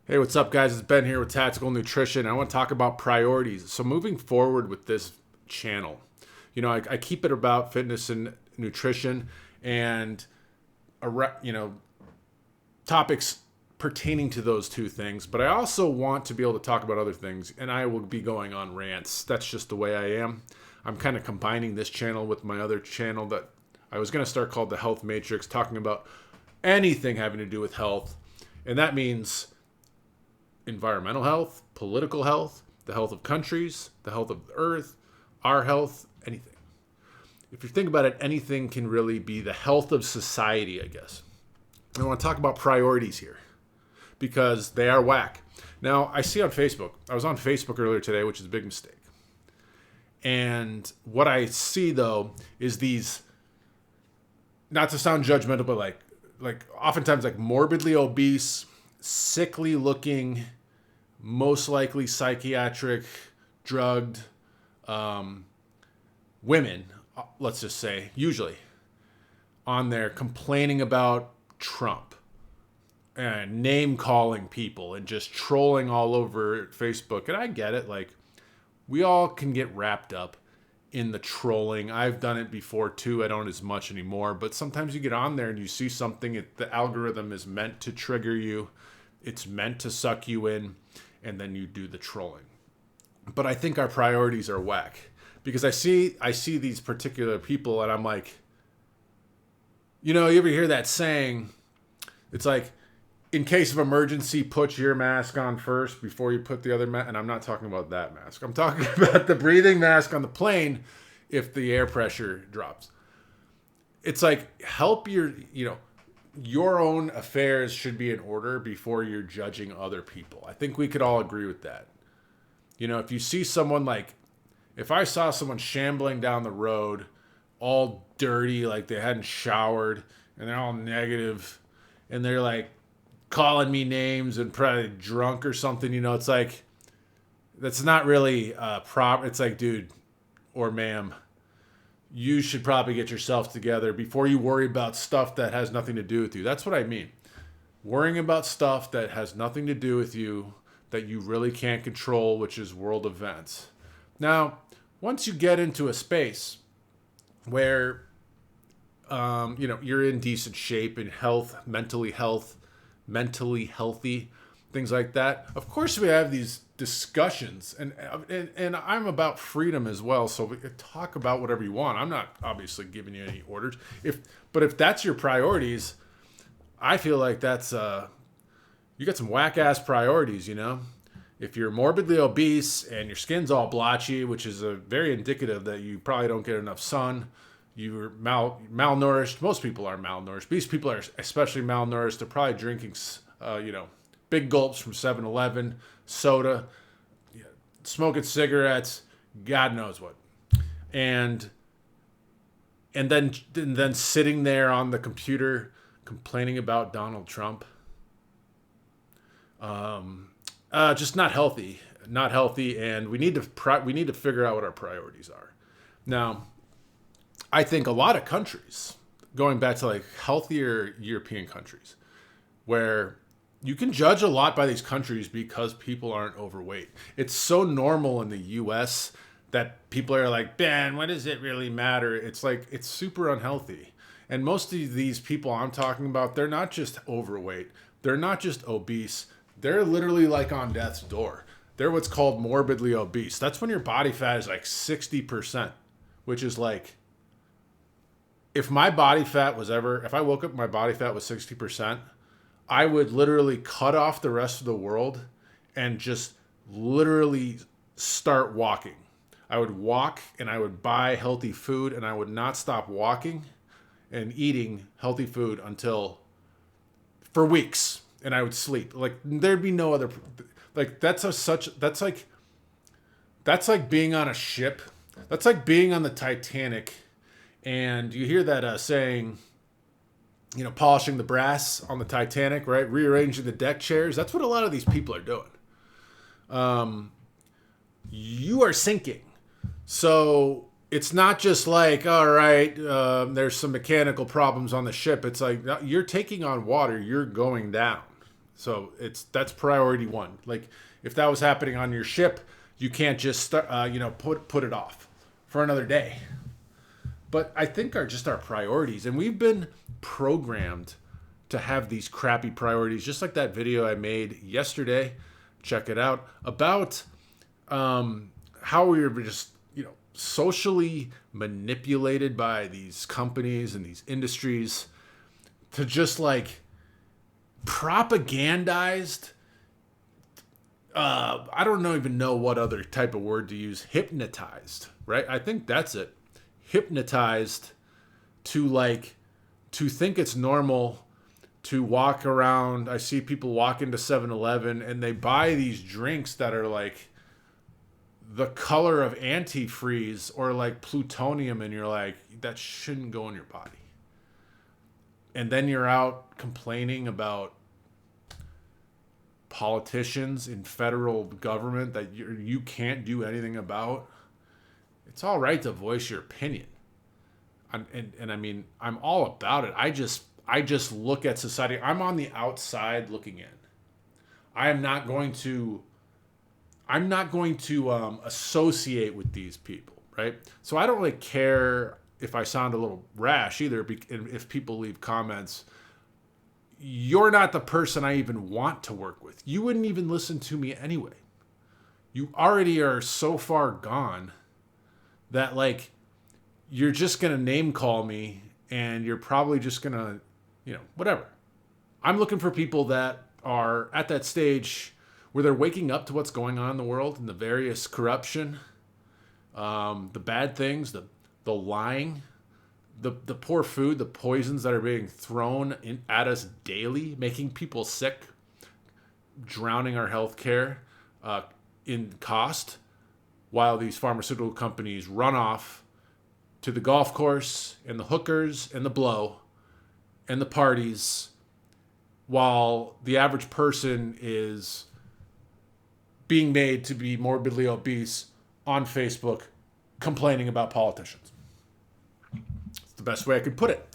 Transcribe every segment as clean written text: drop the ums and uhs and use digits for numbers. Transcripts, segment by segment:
Hey, what's up, guys? It's Ben here with Tactical Nutrition. I want to talk about priorities. So, moving forward with this channel, I keep it about fitness and nutrition and, topics pertaining to those two things. But I also want to be able to talk about other things, and I will be going on rants. That's just the way I am. I'm kind of combining this channel with my other channel that I was going to start called the Health Matrix, talking about anything having to do with health. And that means environmental health, political health, the health of countries, the health of the earth, our health, anything. If you think about it, anything can really be the health of society, I guess. I want to talk about priorities here because they are whack. Now, I see on Facebook, I was on Facebook earlier today, which is a big mistake. And what I see, though, is these, not to sound judgmental, but like oftentimes like morbidly obese, sickly looking, most likely psychiatric, drugged women, let's just say, usually on there complaining about Trump and name calling people and just trolling all over Facebook. And I get it. Like, we all can get wrapped up in the trolling. I've done it before too. I don't as much anymore, but sometimes you get on there and you see something, the algorithm is meant to trigger you. It's meant to suck you in, and then you do the trolling. But I think our priorities are whack because I see these particular people and I'm like, you ever hear that saying? It's like, in case of emergency, put your mask on first before you put the other mask. And I'm not talking about that mask. I'm talking about the breathing mask on the plane if the air pressure drops. It's like, help your own affairs should be in order before you're judging other people. I think we could all agree with that. If you see someone if I saw someone shambling down the road, all dirty, like they hadn't showered, and they're all negative, and they're like calling me names and probably drunk or something, it's like, that's not really proper. It's like, dude or ma'am, you should probably get yourself together before you worry about stuff that has nothing to do with you. That's what I mean. Worrying about stuff that has nothing to do with you, that you really can't control, which is world events. Now, once you get into a space where, you're in decent shape and mentally healthy, things like that. Of course, we have these discussions, and I'm about freedom as well. So we could talk about whatever you want. I'm not obviously giving you any orders. But if that's your priorities, I feel like that's you got some whack ass priorities. If you're morbidly obese and your skin's all blotchy, which is a very indicative that you probably don't get enough sun. You're malnourished. Most people are malnourished. These people are especially malnourished. They're probably drinking, big gulps from 7-Eleven, soda, smoking cigarettes, God knows what. And then sitting there on the computer complaining about Donald Trump. Just not healthy. Not healthy, and we need to figure out what our priorities are. Now, I think a lot of countries, going back to healthier European countries, where you can judge a lot by these countries because people aren't overweight. It's so normal in the US that people are like, Ben, what does it really matter? It's it's super unhealthy. And most of these people I'm talking about, they're not just overweight. They're not just obese. They're literally on death's door. They're what's called morbidly obese. That's when your body fat is 60%, which is if I woke up, my body fat was 60%, I would literally cut off the rest of the world and just literally start walking. I would walk and I would buy healthy food and I would not stop walking and eating healthy food for weeks. And I would sleep. There'd be no other, that's like being on a ship. That's like being on the Titanic. And you hear that saying, polishing the brass on the Titanic, right? Rearranging the deck chairs. That's what a lot of these people are doing. You are sinking. So it's not just all right, there's some mechanical problems on the ship. It's you're taking on water. You're going down. So that's priority one. Like if that was happening on your ship, you can't just start, put it off for another day. But I think our priorities, and we've been programmed to have these crappy priorities, just like that video I made yesterday. Check it out about how we were just socially manipulated by these companies and these industries to just like propagandized. I don't even know what other type of word to use. Hypnotized, right? I think that's it. Hypnotized to think it's normal to walk around. I see people walk into 7-Eleven and they buy these drinks that are like the color of antifreeze or like plutonium, and you're like, that shouldn't go in your body. And then you're out complaining about politicians in federal government that you can't do anything about. It's all right to voice your opinion. And I mean, I'm all about it. I just look at society. I'm on the outside looking in. I'm not going to associate with these people, right? So I don't really care if I sound a little rash either. If people leave comments, you're not the person I even want to work with. You wouldn't even listen to me anyway. You already are so far gone that like you're just going to name call me and you're probably just going to, whatever. I'm looking for people that are at that stage where they're waking up to what's going on in the world and the various corruption, the bad things, the lying, the poor food, the poisons that are being thrown at us daily, making people sick, drowning our healthcare in cost, while these pharmaceutical companies run off to the golf course and the hookers and the blow and the parties, while the average person is being made to be morbidly obese on Facebook, complaining about politicians. It's the best way I could put it.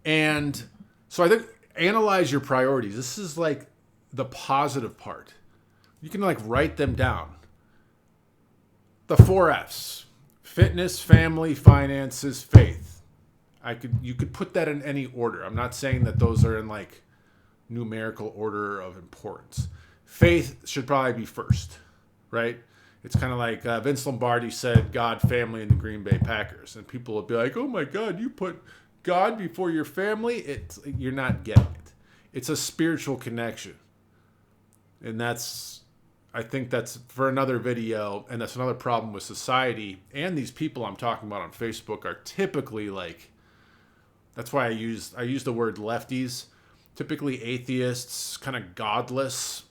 And so I think analyze your priorities. This is like the positive part. You can like write them down. The 4 F's: fitness, family, finances, faith. You could put that in any order. I'm not saying that those are in like numerical order of importance. Faith should probably be first, right? It's kind of like Vince Lombardi said, God, family, and the Green Bay Packers. And people will be like, oh my God, you put God before your family? You're not getting it. It's a spiritual connection. And I think that's for another video. And that's another problem with society. And these people I'm talking about on Facebook are typically like, that's why I use the word lefties. Typically atheists, kind of godless,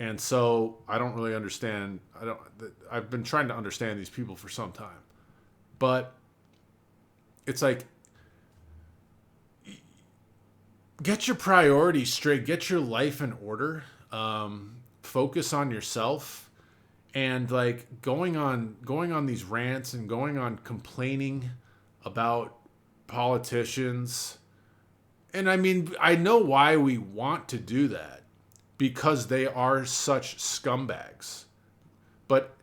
and so I don't really understand. I've been trying to understand these people for some time, but it's like, get your priorities straight, get your life in order, focus on yourself, and like going on these rants and going on complaining about politicians. And I mean, I know why we want to do that, because they are such scumbags. But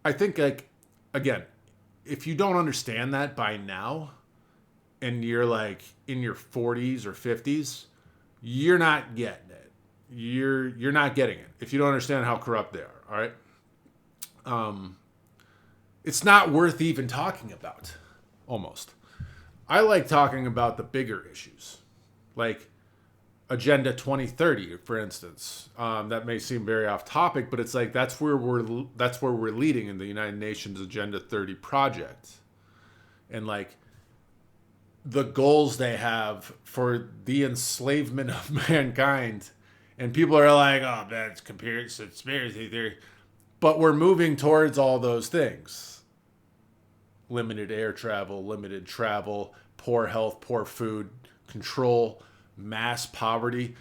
I think, like, again, if you don't understand that by now, and you're like in your 40s or 50s, you're not getting it. You're not getting it if you don't understand how corrupt they are. All right. It's not worth even talking about. Almost. I like talking about the bigger issues, like Agenda 2030, for instance. That may seem very off topic, but it's like that's where we're leading in the United Nations Agenda 30 project, and like the goals they have for the enslavement of mankind. And people are like, "Oh, that's conspiracy theory," but we're moving towards all those things. Limited air travel, limited travel, poor health, poor food, control, mass poverty.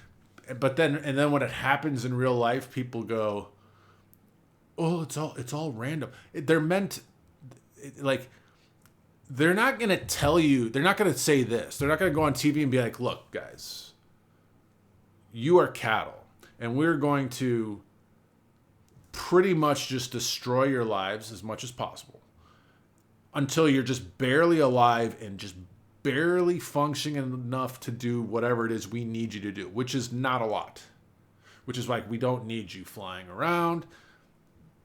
But then when it happens in real life, people go, "Oh, it's all random." They're meant, like, they're not going to tell you, they're not going to say this. They're not going to go on TV and be like, "Look, guys, you are cattle, and we're going to pretty much just destroy your lives as much as possible until you're just barely alive and just barely functioning enough to do whatever it is we need you to do, which is not a lot. Which is like, we don't need you flying around.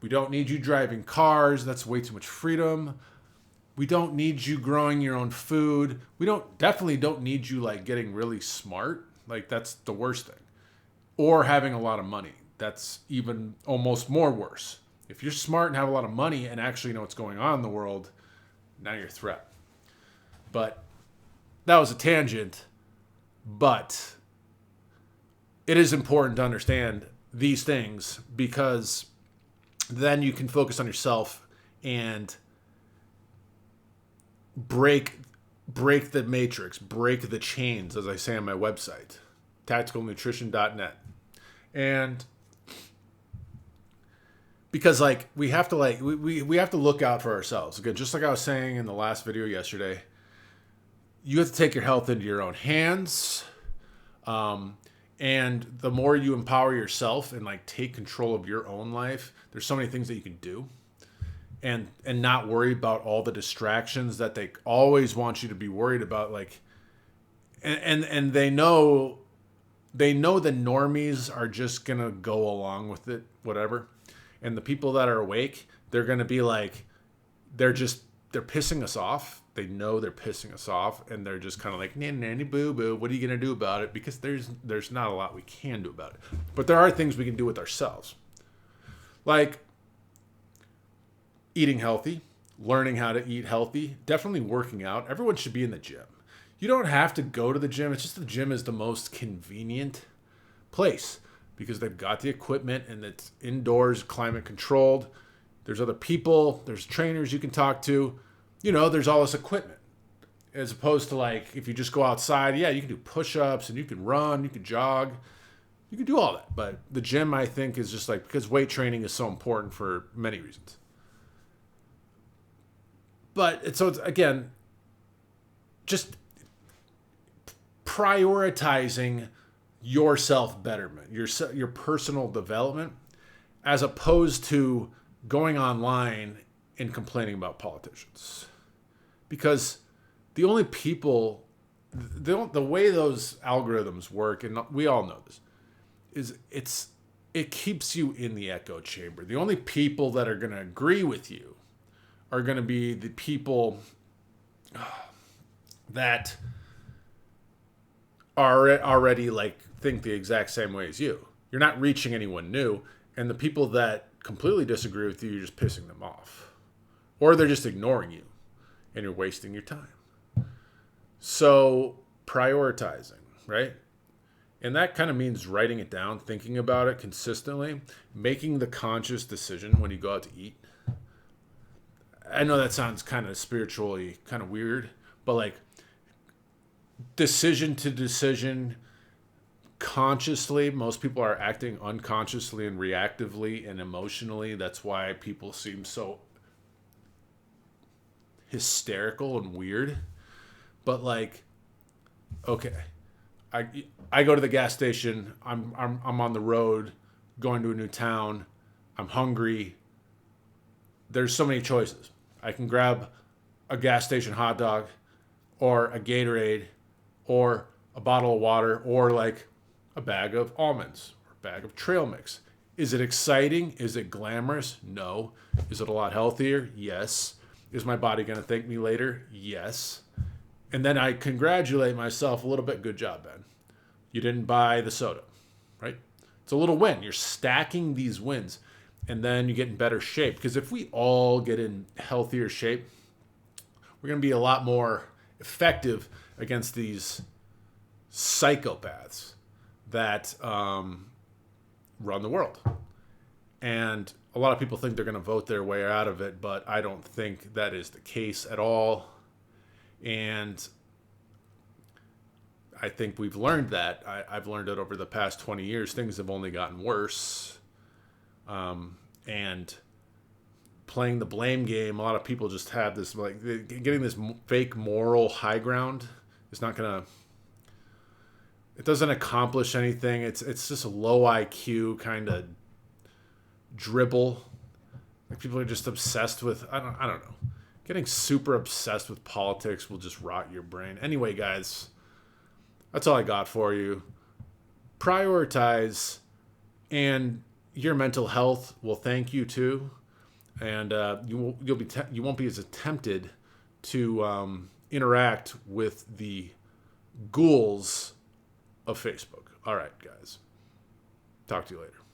We don't need you driving cars. That's way too much freedom. We don't need you growing your own food. We definitely don't need you like getting really smart. Like, that's the worst thing. Or having a lot of money. That's even almost more worse. If you're smart and have a lot of money and actually know what's going on in the world, now you're a threat. But that was a tangent. But it is important to understand these things, because then you can focus on yourself and break the matrix, break the chains, as I say on my website, tacticalnutrition.net. And because like we have to look out for ourselves. Again, just like I was saying in the last video yesterday, you have to take your health into your own hands. And the more you empower yourself and like take control of your own life, there's so many things that you can do, and not worry about all the distractions that they always want you to be worried about. Like, and they know the normies are just going to go along with it, whatever. And the people that are awake, they're going to be like, they're pissing us off. They know they're pissing us off, and they're just kind of like, nanny boo boo, what are you going to do about it? Because there's not a lot we can do about it. But there are things we can do with ourselves. Like eating healthy, learning how to eat healthy, definitely working out. Everyone should be in the gym. You don't have to go to the gym. It's just the gym is the most convenient place because they've got the equipment and it's indoors, climate controlled. There's other people, there's trainers you can talk to. You know, there's all this equipment. As opposed to like, if you just go outside, yeah, you can do push-ups and you can run, you can jog, you can do all that. But the gym, I think, is just like, because weight training is so important for many reasons. But it's again, just prioritizing your self-betterment, your personal development, as opposed to going online and complaining about politicians. Because the only people, the way those algorithms work, and we all know this, is it keeps you in the echo chamber. The only people that are going to agree with you are going to be the people that are already like think the exact same way as you. You're not reaching anyone new, and the people that completely disagree with you, you're just pissing them off, or they're just ignoring you, and you're wasting your time. So prioritizing, right? And that kind of means writing it down, thinking about it consistently, making the conscious decision when you go out to eat. I know that sounds kind of spiritually kind of weird, but like decision to decision, consciously. Most people are acting unconsciously and reactively and emotionally. That's why people seem so hysterical and weird. But like, okay, I go to the gas station. I'm on the road, going to a new town. I'm hungry. There's so many choices. I can grab a gas station hot dog, or a Gatorade, or a bottle of water, or like a bag of almonds, or a bag of trail mix. Is it exciting? Is it glamorous? No. Is it a lot healthier? Yes. Is my body going to thank me later? Yes. And then I congratulate myself a little bit. Good job, Ben. You didn't buy the soda, right? It's a little win. You're stacking these wins, and then you get in better shape. Because if we all get in healthier shape, we're going to be a lot more effective against these psychopaths that run the world. And a lot of people think they're going to vote their way out of it, but I don't think that is the case at all. And I think we've learned that. I've learned it over the past 20 years. Things have only gotten worse. And playing the blame game, a lot of people just have this, like, getting this fake moral high ground is not going to It doesn't accomplish anything. It's just a low IQ kind of dribble. Like people are just obsessed with I don't know. Getting super obsessed with politics will just rot your brain. Anyway, guys, that's all I got for you. Prioritize, and your mental health will thank you too, and you won't be as tempted to interact with the ghouls of Facebook. All right, guys. Talk to you later.